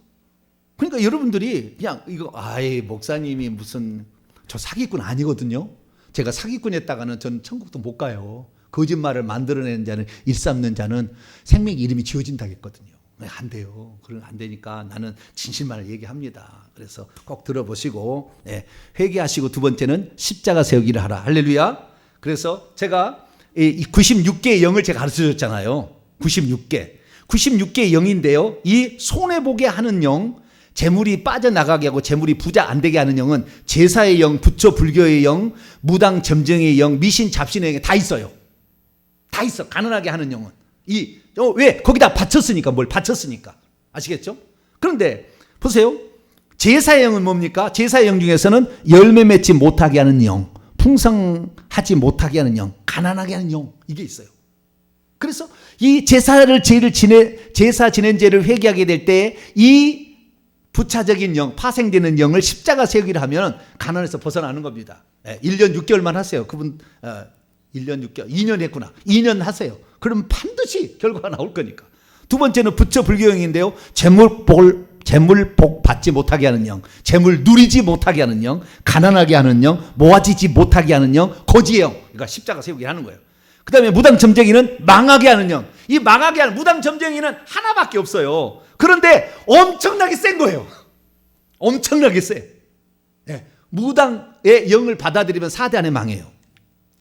그러니까 여러분들이 그냥 이거 아이 목사님이 무슨 저 사기꾼 아니거든요. 제가 사기꾼 했다가는 전 천국도 못 가요. 거짓말을 만들어내는 자는 일삼는 자는 생명 이름이 지어진다 했거든요. 안 돼요. 그건 안 되니까 나는 진실만을 얘기합니다. 그래서 꼭 들어보시고 예, 회개하시고 두 번째는 십자가 세우기를 하라. 할렐루야. 그래서 제가 이 96개의 영을 제가 가르쳐줬잖아요. 96개의 영인데요. 이 손해보게 하는 영, 재물이 빠져나가게 하고 재물이 부자 안 되게 하는 영은 제사의 영, 부처 불교의 영, 무당 점쟁이의 영, 미신 잡신의 영이 다 있어요. 다 있어. 가난하게 하는 영은. 왜? 거기다 바쳤으니까. 뭘 바쳤으니까. 아시겠죠? 그런데 보세요. 제사의 영은 뭡니까? 제사의 영 중에서는 열매 맺지 못하게 하는 영, 풍성하지 못하게 하는 영, 가난하게 하는 영, 이게 있어요. 그래서 이 제사 지낸 죄를 회개하게 될 때 이 부차적인 영, 파생되는 영을 십자가 세우기를 하면 가난에서 벗어나는 겁니다. 1년 6개월만 하세요. 그분 1년 6개월, 2년 했구나. 2년 하세요. 그러면 반드시 결과가 나올 거니까. 두 번째는 부처 불교영인데요. 재물복 받지 못하게 하는 영, 재물 누리지 못하게 하는 영, 가난하게 하는 영, 모아지지 못하게 하는 영, 거지의 영. 그러니까 십자가 세우기 하는 거예요. 그 다음에 무당 점쟁이는 망하게 하는 영. 이 망하게 하는 무당 점쟁이는 하나밖에 없어요. 그런데 엄청나게 센 거예요. 엄청나게 세. 네. 무당의 영을 받아들이면 4대 안에 망해요.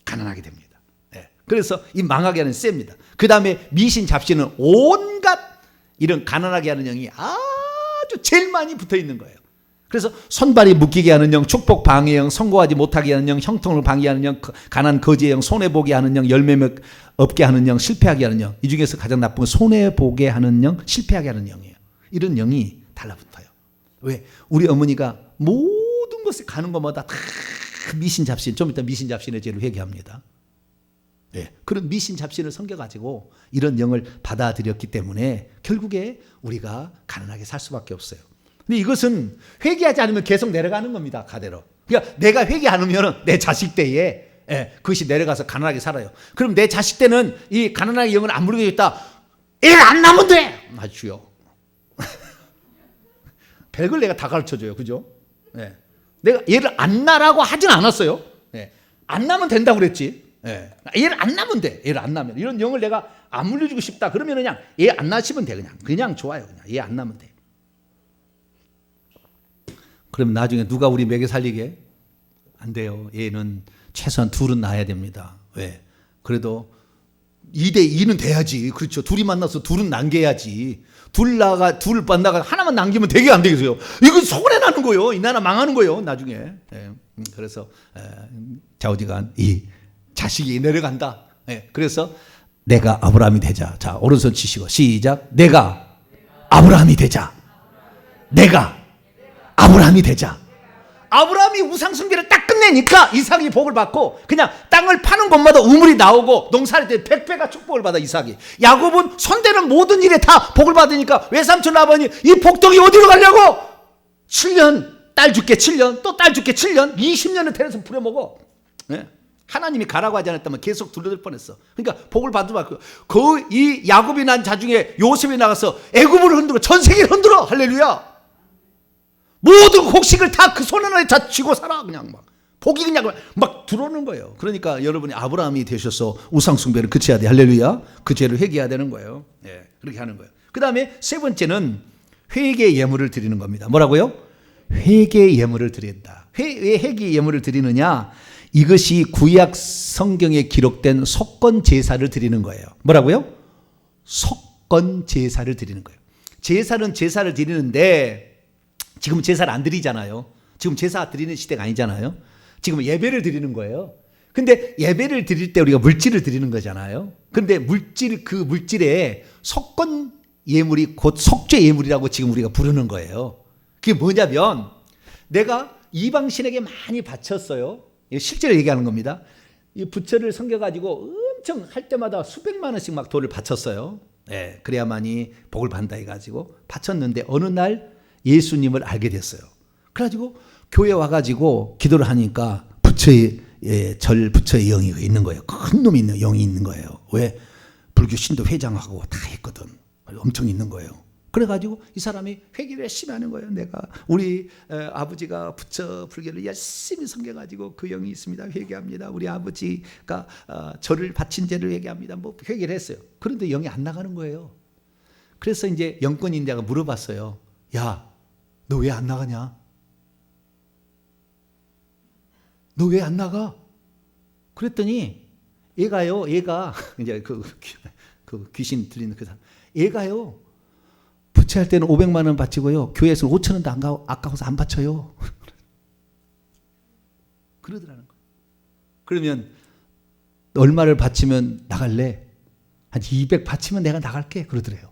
가난하게 됩니다. 네. 그래서 이 망하게 하는 셉니다. 그 다음에 미신 잡신은 온갖 이런 가난하게 하는 영이 아주 제일 많이 붙어 있는 거예요. 그래서 손발이 묶이게 하는 영, 축복 방해 영, 성공하지 못하게 하는 영, 형통을 방해하는 영, 가난 거지의 영, 손해보게 하는 영, 열매 없게 하는 영, 실패하게 하는 영. 이 중에서 가장 나쁜 건 손해보게 하는 영, 실패하게 하는 영이에요. 이런 영이 달라붙어요. 왜? 우리 어머니가 모든 것에 가는 것마다 다 미신 잡신, 좀 이따 미신 잡신의 죄를 회개합니다. 네. 그런 미신 잡신을 섬겨가지고 이런 영을 받아들였기 때문에 결국에 우리가 가난하게 살 수밖에 없어요. 근데 이것은 회개하지 않으면 계속 내려가는 겁니다. 가대로. 그러니까 내가 회개 안 하면 내 자식 때에 그것이 내려가서 가난하게 살아요. 그럼 내 자식 때는 이 가난하게 영을 안 부르겠다. 애 안 낳으면 돼. 맞죠. 별걸 내가 다 가르쳐줘요. 그죠? 네. 내가 얘를 안 낳으라고 하진 않았어요. 네. 안 낳으면 된다고 그랬지. 네. 얘를 안 낳으면 돼. 얘를 안 낳으면. 이런 영을 내가 안 물려주고 싶다. 그러면 그냥 얘 안 낳으시면 돼. 그냥 좋아요. 그냥 얘 안 낳으면 돼. 그럼 나중에 누가 우리 먹여 살리게? 안 돼요. 얘는 최소한 둘은 낳아야 됩니다. 왜? 그래도 2대2는 돼야지. 그렇죠. 둘이 만나서 둘은 남겨야지. 둘 만나가 하나만 남기면 되게 안 되겠어요. 이거 손해 나는 거예요. 이 나라 망하는 거예요. 나중에. 그래서 좌우지간 이 자식이 내려간다. 그래서 내가 아브라함이 되자. 자, 오른손 치시고 시작. 내가 아브라함이 되자. 내가 아브라함이 되자. 아브라함이 우상 숭배를 딱 끝내니까 이삭이 복을 받고 그냥 땅을 파는 곳마다 우물이 나오고 농사할 때 100배가 축복을 받아 이삭이. 야곱은 손대는 모든 일에 다 복을 받으니까 외삼촌 라반이 이 복덩이 어디로 가려고? 7년 딸 줄게 7년 또 딸 줄게 7년 20년을 데려서 부려먹어. 네? 하나님이 가라고 하지 않았다면 계속 둘러들 뻔했어. 그러니까 복을 받으면 이 야곱이 난 자중에 요셉이 나가서 애굽을 흔들어 전 세계를 흔들어. 할렐루야. 모든 곡식을 다 그 손 안에 다 쥐고 살아. 그냥 막 복이 그냥 막 들어오는 거예요. 그러니까 여러분이 아브라함이 되셔서 우상숭배를 그쳐야 돼. 할렐루야. 그 죄를 회개해야 되는 거예요. 예, 그렇게 하는 거예요. 그 다음에 세 번째는 회개 예물을 드리는 겁니다. 뭐라고요? 회개 예물을 드린다. 왜 회개 예물을 드리느냐? 이것이 구약 성경에 기록된 속건 제사를 드리는 거예요. 뭐라고요? 속건 제사를 드리는 거예요. 제사는 제사를 드리는데 지금 제사를 안 드리잖아요. 지금 제사 드리는 시대가 아니잖아요. 지금 예배를 드리는 거예요. 근데 예배를 드릴 때 우리가 물질을 드리는 거잖아요. 근데 그 물질에 속건 예물이 곧 속죄 예물이라고 지금 우리가 부르는 거예요. 그게 뭐냐면 내가 이방신에게 많이 바쳤어요. 실제로 얘기하는 겁니다. 이 부처를 섬겨가지고 엄청 할 때마다 수백만 원씩 막 돈을 바쳤어요. 네, 그래야만이 복을 받는다 해가지고 바쳤는데 어느 날 예수님을 알게 됐어요. 그래가지고 교회 와가지고 기도를 하니까 부처의 부처의 영이 있는 거예요. 큰 놈이 있는 영이 있는 거예요. 왜? 불교 신도 회장하고 다 했거든. 엄청 있는 거예요. 그래가지고 이 사람이 회개를 열심히 하는 거예요. 내가 우리 아버지가 부처 불교를 열심히 섬겨가지고 그 영이 있습니다. 회개합니다. 우리 아버지가 저를 바친 죄를 회개합니다. 뭐 회개를 했어요. 그런데 영이 안 나가는 거예요. 그래서 이제 영권인자가 물어봤어요. 야, 너 왜 안 나가냐? 너 왜 안 나가? 그랬더니 얘가 이제 그 귀신 들리는 그 사람, 얘가요. 부채할 때는 500만 원 바치고요. 교회에서는 5천 원도 안 아까워서 안 바쳐요. 그러더라는 거예요. 그러면 얼마를 바치면 나갈래? 한 200 바치면 내가 나갈게. 그러더래요.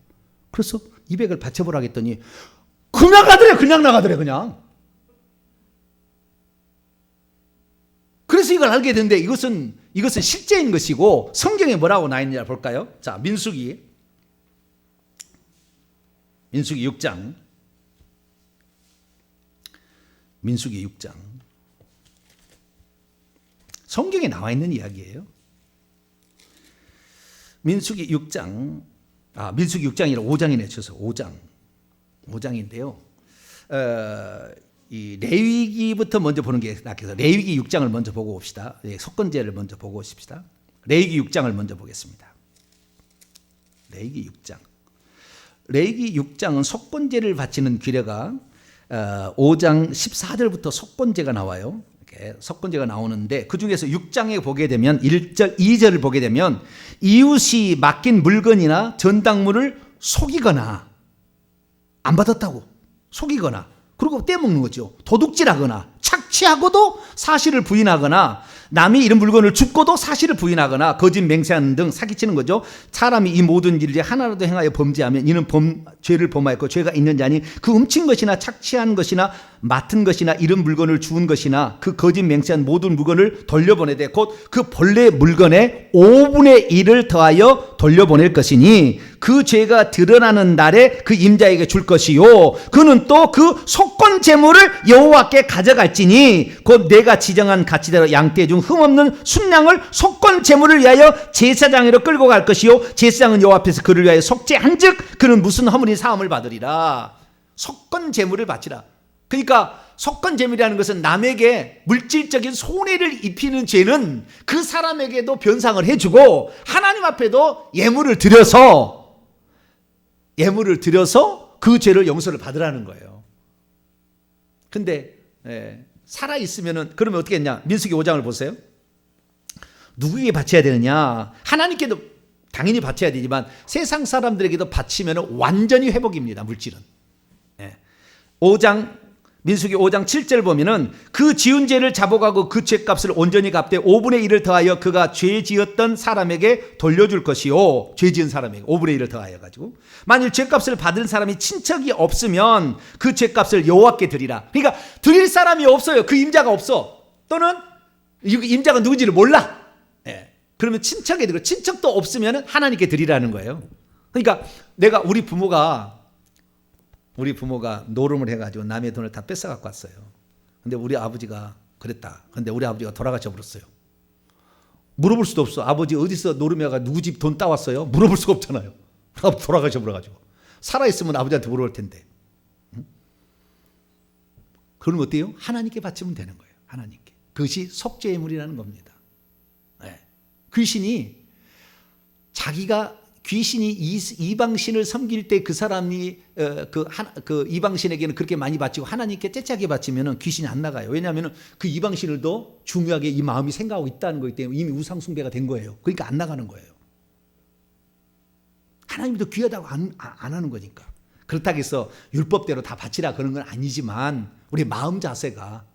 그래서 200을 바쳐보라 했더니 그냥 가더래. 그냥 나가더래. 그냥. 그래서 이걸 알게 됐는데 이것은 실제인 것이고 성경에 뭐라고 나 있느냐 볼까요? 자, 민수기 6장. 민수기 6장. 성경에 나와 있는 이야기예요. 민수기 6장. 민수기 6장이라 5장이네. 쳐서 5장인데요. 이 레위기부터 먼저 보는 게 낫겠어요. 레위기 6장을 먼저 보고 봅시다. 속건제를 먼저 보고 오십시다. 레위기 6장을 먼저 보겠습니다. 레위기 6장. 레위기 6장은 속건제를 바치는 규례가 5장 14절부터 속건제가 나와요. 이렇게 속건제가 나오는데 그 중에서 6장에 보게 되면 1절, 2절을 보게 되면 이웃이 맡긴 물건이나 전당물을 속이거나 안 받았다고 속이거나 그리고 떼먹는 거죠. 도둑질하거나 착취하고도 사실을 부인하거나 남이 이런 물건을 줍고도 사실을 부인하거나 거짓 맹세하는 등 사기치는 거죠. 사람이 이 모든 일을 하나라도 행하여 범죄하면 이는 죄를 범하였고 죄가 있는 자니 그 훔친 것이나 착취한 것이나 맡은 것이나 이런 물건을 주운 것이나 그 거짓 맹세한 모든 물건을 돌려보내되 곧 그 본래 물건의 5분의 1을 더하여 돌려보낼 것이니 그 죄가 드러나는 날에 그 임자에게 줄 것이요 그는 또 그 속건 재물을 여호와께 가져갈지니 곧 내가 지정한 가치대로 양떼 중 흠없는 순양을 속건 재물을 위하여 제사장으로 끌고 갈 것이요 제사장은 여호와 앞에서 그를 위하여 속죄한즉 그는 무슨 허물이 사함을 받으리라. 속건 재물을 바치라. 그러니까 속건 재물이라는 것은 남에게 물질적인 손해를 입히는 죄는 그 사람에게도 변상을 해주고 하나님 앞에도 예물을 드려서 그 죄를 용서를 받으라는 거예요. 근데 살아있으면은 그러면 어떻게 했냐? 민수기 5장을 보세요. 누구에게 바쳐야 되느냐? 하나님께도 당연히 바쳐야 되지만 세상 사람들에게도 바치면 완전히 회복입니다. 물질은. 5장 민수기 5장 7절 보면은 그 지은 죄를 잡아가고 그 죄값을 온전히 갚되 5분의 1을 더하여 그가 죄 지었던 사람에게 돌려줄 것이요. 죄 지은 사람에게 5분의 1을 더하여 가지고 만일 죄값을 받은 사람이 친척이 없으면 그 죄값을 여호와께 드리라. 그러니까 드릴 사람이 없어요. 그 임자가 없어. 또는 이 임자가 누군지를 몰라. 그러면 친척에 드리고 친척도 없으면 하나님께 드리라는 거예요. 그러니까 우리 부모가 노름을 해가지고 남의 돈을 다 뺏어갖고 왔어요. 근데 우리 아버지가 그랬다. 근데 우리 아버지가 돌아가셔 버렸어요. 물어볼 수도 없어. 아버지 어디서 노름해가 누구 집 돈 따왔어요? 물어볼 수가 없잖아요. 돌아가셔 버려가지고. 살아있으면 아버지한테 물어볼 텐데. 그럼 어때요? 하나님께 바치면 되는 거예요. 하나님께. 그것이 속죄물이라는 겁니다. 귀신이 이방신을 섬길 때 그 사람이 그 이방신에게는 그렇게 많이 바치고 하나님께 째째하게 바치면 귀신이 안 나가요. 왜냐하면 그 이방신을 더 중요하게 이 마음이 생각하고 있다는 거기 때문에 이미 우상숭배가 된 거예요. 그러니까 안 나가는 거예요. 하나님도 귀하다고 안 하는 거니까. 그렇다고 해서 율법대로 다 바치라 그런 건 아니지만 우리 마음 자세가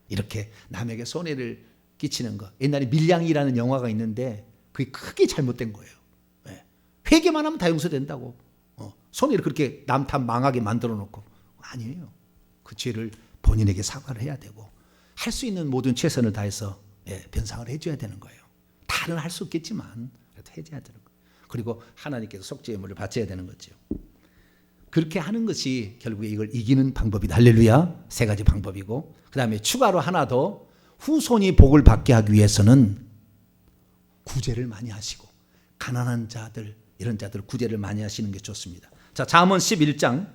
이렇게 남에게 손해를 끼치는 거. 옛날에 밀양이라는 영화가 있는데 그게 크게 잘못된 거예요. 회개만 하면 다 용서된다고. 손해를 그렇게 남 탓 망하게 만들어 놓고. 아니에요. 그 죄를 본인에게 사과를 해야 되고 할 수 있는 모든 최선을 다해서 변상을 해줘야 되는 거예요. 다는 할 수 없겠지만 그래도 해줘야 되는 거예요. 그리고 하나님께서 속죄의 물을 바쳐야 되는 거죠. 그렇게 하는 것이 결국에 이걸 이기는 방법이다. 할렐루야. 세 가지 방법이고, 그 다음에 추가로 하나 더, 후손이 복을 받게 하기 위해서는 구제를 많이 하시고, 가난한 자들, 이런 자들 구제를 많이 하시는 게 좋습니다. 자, 잠언 11장.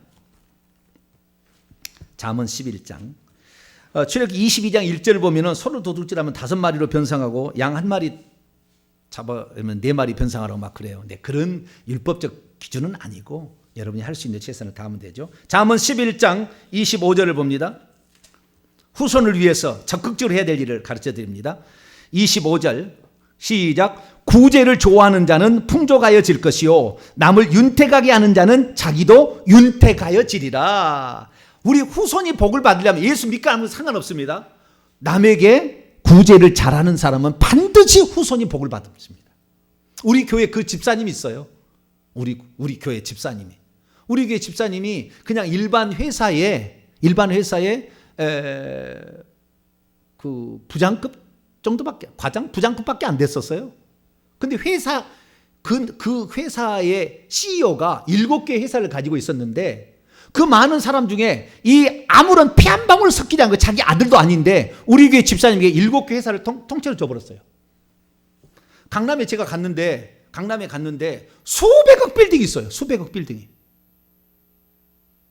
출애굽기 22장 1절을 보면은 소를 도둑질하면 5마리로 변상하고 양 1마리 잡아면 4마리 변상하라고 막 그래요. 근데 그런 율법적 기준은 아니고 여러분이 할 수 있는 최선을 다하면 되죠. 잠언 11장 25절을 봅니다. 후손을 위해서 적극적으로 해야 될 일을 가르쳐 드립니다. 25절 시작. 구제를 좋아하는 자는 풍족하여질 것이요 남을 윤택하게 하는 자는 자기도 윤택하여지리라. 우리 후손이 복을 받으려면 예수 믿고 안 믿고 상관없습니다. 남에게 구제를 잘하는 사람은 반드시 후손이 복을 받습니다. 우리 교회 그 집사님이 있어요. 우리 교회 집사님이. 우리 교회 집사님이 그냥 일반 회사에 그 부장급 정도밖에, 부장급밖에 안 됐었어요. 근데 그 회사의 CEO가 7개 회사를 가지고 있었는데 그 많은 사람 중에 이 아무런 피 한 방울 섞이지 않고 자기 아들도 아닌데 우리 교회 집사님에게 7개 회사를 통째로 줘버렸어요. 강남에 제가 갔는데 수백억 빌딩이 있어요. 수백억 빌딩이.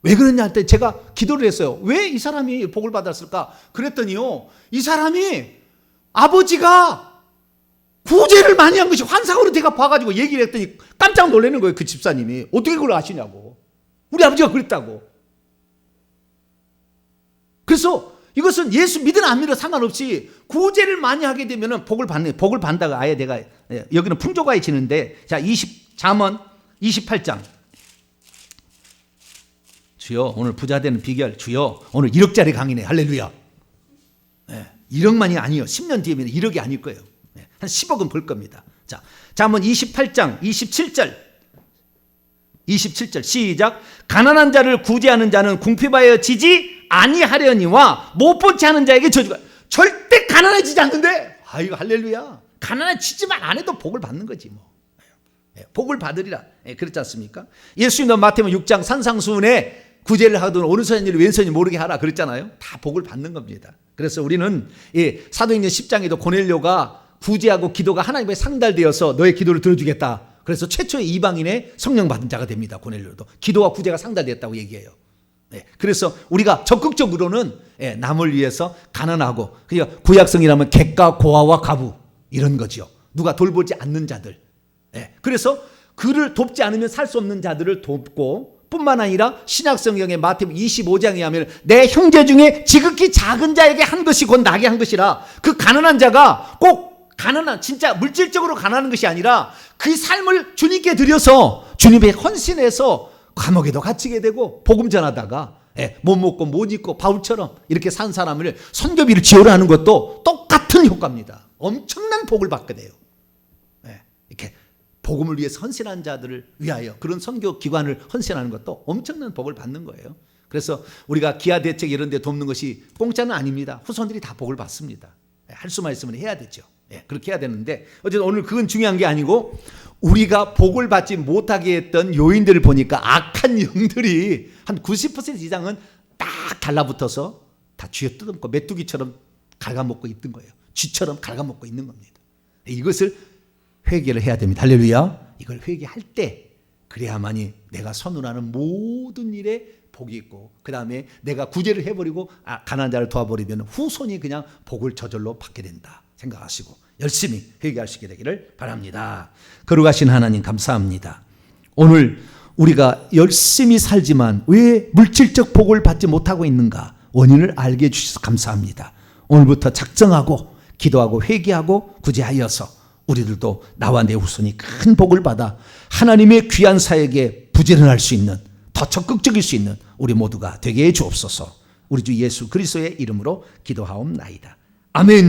왜 그러냐 할 때 제가 기도를 했어요. 왜 이 사람이 복을 받았을까? 그랬더니요, 이 사람이 아버지가 구제를 많이 한 것이 환상으로 제가 봐가지고 얘기를 했더니 깜짝 놀라는 거예요. 그 집사님이. 어떻게 그걸 아시냐고. 우리 아버지가 그랬다고. 그래서 이것은 예수 믿으나 안 믿으나 상관없이 구제를 많이 하게 되면 복을 받다가 아예 내가, 여기는 풍족하여지는데, 자, 잠언 28장. 주여, 오늘 부자 되는 비결. 주여, 오늘 1억짜리 강의네. 할렐루야. 1억만이 아니에요. 10년 뒤에는 1억이 아닐 거예요. 한 10억은 벌 겁니다. 자, 잠언 28장 27절 시작. 가난한 자를 구제하는 자는 궁핍하여 지지 아니하려니와 못 본 채 하는 자에게 저주가. 절대 가난해지지 않는데, 아이고 할렐루야. 가난해지지만 안 해도 복을 받는 거지 뭐. 복을 받으리라. 그렇지 않습니까? 예수님도 마태복음 6장 산상수훈에 구제를 하든 오른손이 왼손이 모르게 하라 그랬잖아요. 다 복을 받는 겁니다. 그래서 우리는 사도행전 10장에도 고넬료가 구제하고 기도가 하나님께 상달되어서 너의 기도를 들어주겠다. 그래서 최초의 이방인의 성령 받은 자가 됩니다. 고넬료도 기도와 구제가 상달되었다고 얘기해요. 그래서 우리가 적극적으로는 남을 위해서 가난하고, 그러니까 구약성이라면 객가 고아와 가부 이런 거죠. 누가 돌보지 않는 자들. 그래서 그를 돕지 않으면 살 수 없는 자들을 돕고, 뿐만 아니라 신약성경의 마태복음 25장에 하면 내 형제 중에 지극히 작은 자에게 한 것이 곧 나게 한 것이라. 그 가난한 자가 꼭 가난한, 진짜 물질적으로 가난한 것이 아니라 그 삶을 주님께 드려서 주님의 헌신해서 감옥에도 갇히게 되고 복음 전하다가 못 먹고 못 입고 바울처럼 이렇게 산 사람을 선교비를 지원을 하는 것도 똑같은 효과입니다. 엄청난 복을 받게 돼요. 이렇게 복음을 위해서 헌신한 자들을 위하여 그런 선교 기관을 헌신하는 것도 엄청난 복을 받는 거예요. 그래서 우리가 기아 대책 이런 데 돕는 것이 공짜는 아닙니다. 후손들이 다 복을 받습니다. 할 수만 있으면 해야 되죠. 그렇게 해야 되는데, 어쨌든 오늘 그건 중요한 게 아니고, 우리가 복을 받지 못하게 했던 요인들을 보니까 악한 영들이 한 90% 이상은 딱 달라붙어서 다 쥐어 뜯어먹고 메뚜기처럼 갉아먹고 있던 거예요. 쥐처럼 갉아먹고 있는 겁니다. 이것을 회개를 해야 됩니다. 할렐루야. 이걸 회개할 때 그래야만이 내가 선언하는 모든 일에 복이 있고, 그 다음에 내가 구제를 해버리고 가난한 자를 도와버리면 후손이 그냥 복을 저절로 받게 된다 생각하시고 열심히 회개할 수 있게 되기를 바랍니다. 거룩하신 하나님 감사합니다. 오늘 우리가 열심히 살지만 왜 물질적 복을 받지 못하고 있는가 원인을 알게 해주셔서 감사합니다. 오늘부터 작정하고 기도하고 회개하고 구제하여서 우리들도 나와 내 후손이 큰 복을 받아 하나님의 귀한 사역에 부지런할 수 있는, 더 적극적일 수 있는 우리 모두가 되게 해 주옵소서. 우리 주 예수 그리스도의 이름으로 기도하옵나이다. 아멘.